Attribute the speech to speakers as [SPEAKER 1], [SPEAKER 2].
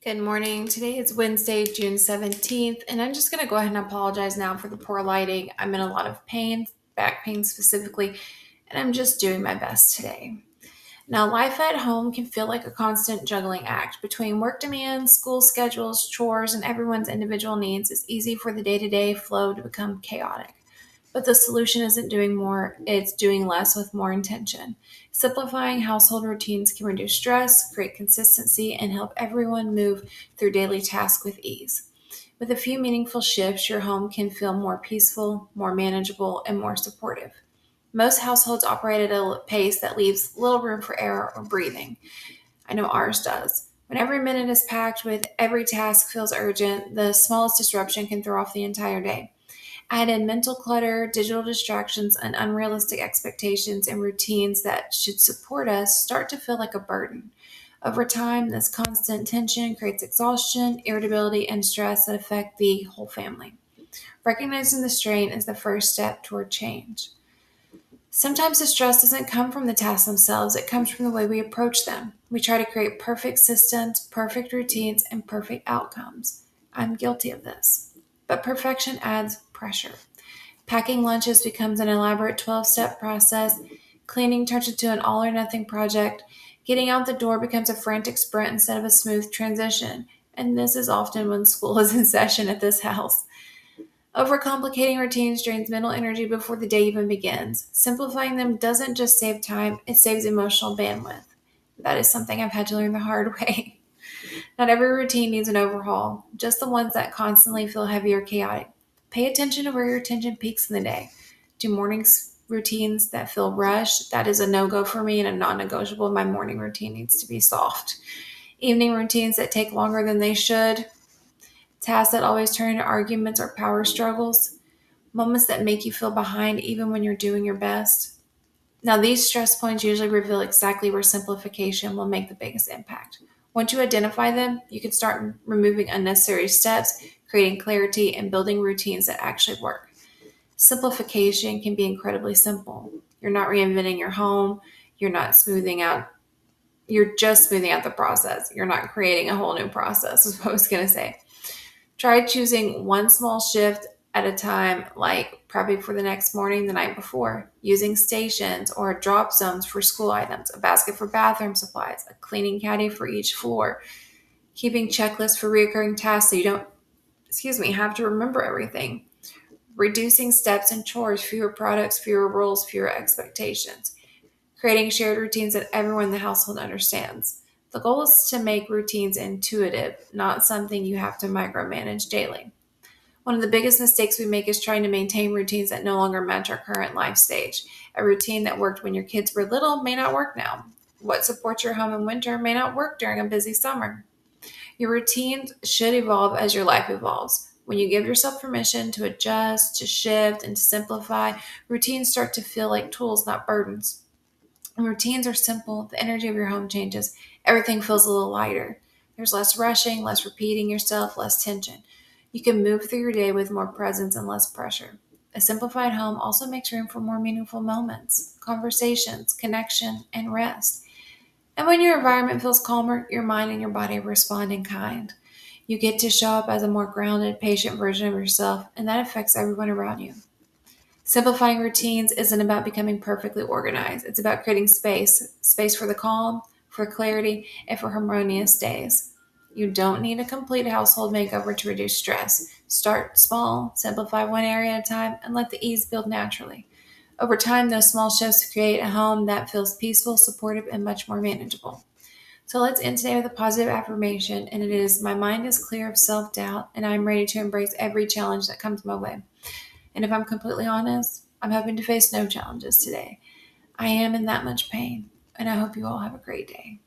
[SPEAKER 1] Good morning. Today is Wednesday, June 17th, and I'm just going to go ahead and apologize now for the poor lighting. I'm in a lot of pain, back pain specifically, and I'm just doing my best today. Now, life at home can feel like a constant juggling act. Between work demands, school schedules, chores, and everyone's individual needs, it's easy for the day to day flow to become chaotic. But the solution isn't doing more, it's doing less with more intention. Simplifying household routines can reduce stress, create consistency, and help everyone move through daily tasks with ease. With a few meaningful shifts, your home can feel more peaceful, more manageable, and more supportive. Most households operate at a pace that leaves little room for error or breathing. I know ours does. When every minute is packed with every task feels urgent, the smallest disruption can throw off the entire day. Add in mental clutter, digital distractions, and unrealistic expectations and routines that should support us start to feel like a burden. Over time, this constant tension creates exhaustion, irritability, and stress that affect the whole family. Recognizing the strain is the first step toward change. Sometimes the stress doesn't come from the tasks themselves, it comes from the way we approach them. We try to create perfect systems, perfect routines, and perfect outcomes. I'm guilty of this. But perfection adds pressure. Packing lunches becomes an elaborate 12-step process. Cleaning turns into an all or nothing project. Getting out the door becomes a frantic sprint instead of a smooth transition. And this is often when school is in session at this house. Overcomplicating routines drains mental energy before the day even begins. Simplifying them doesn't just save time, it saves emotional bandwidth. That is something I've had to learn the hard way. Not every routine needs an overhaul, just the ones that constantly feel heavy or chaotic. Pay attention to where your attention peaks in the day. Do mornings routines that feel rushed? That is a no go for me and a non negotiable. My morning routine needs to be soft. Evening routines that take longer than they should. Tasks that always turn into arguments or power struggles. Moments that make you feel behind even when you're doing your best. Now, these stress points usually reveal exactly where simplification will make the biggest impact. Once you identify them, you can start removing unnecessary steps, creating clarity, and building routines that actually work. Simplification can be incredibly simple. You're not reinventing your home, you're not smoothing out, you're just smoothing out the process. You're not creating a whole new process, is what I was going to say. Try choosing one small shift at a time, like prepping for the next morning the night before, using stations or drop zones for school items, a basket for bathroom supplies, a cleaning caddy for each floor, keeping checklists for recurring tasks so you don't, have to remember everything, reducing steps and chores, fewer products, fewer rules, fewer expectations, creating shared routines that everyone in the household understands. The goal is to make routines intuitive, not something you have to micromanage daily. One of the biggest mistakes we make is trying to maintain routines that no longer match our current life stage. A routine that worked when your kids were little may not work now. What supports your home in winter may not work during a busy summer. Your routines should evolve as your life evolves. When you give yourself permission to adjust, to shift, and to simplify, routines start to feel like tools, not burdens. When routines are simple, the energy of your home changes. Everything feels a little lighter. There's less rushing, less repeating yourself, less tension. You can move through your day with more presence and less pressure. A simplified home also makes room for more meaningful moments, conversations, connection, and rest. And when your environment feels calmer, your mind and your body respond in kind. You get to show up as a more grounded, patient version of yourself, and that affects everyone around you. Simplifying routines isn't about becoming perfectly organized. It's about creating space for the calm, for clarity, and for harmonious days. You don't need a complete household makeover to reduce stress. Start small, simplify one area at a time, and let the ease build naturally. Over time, those small shifts create a home that feels peaceful, supportive, and much more manageable. So let's end today with a positive affirmation, and it is: my mind is clear of self doubt, and I'm ready to embrace every challenge that comes my way. And if I'm completely honest, I'm hoping to face no challenges today. I am in that much pain, and I hope you all have a great day.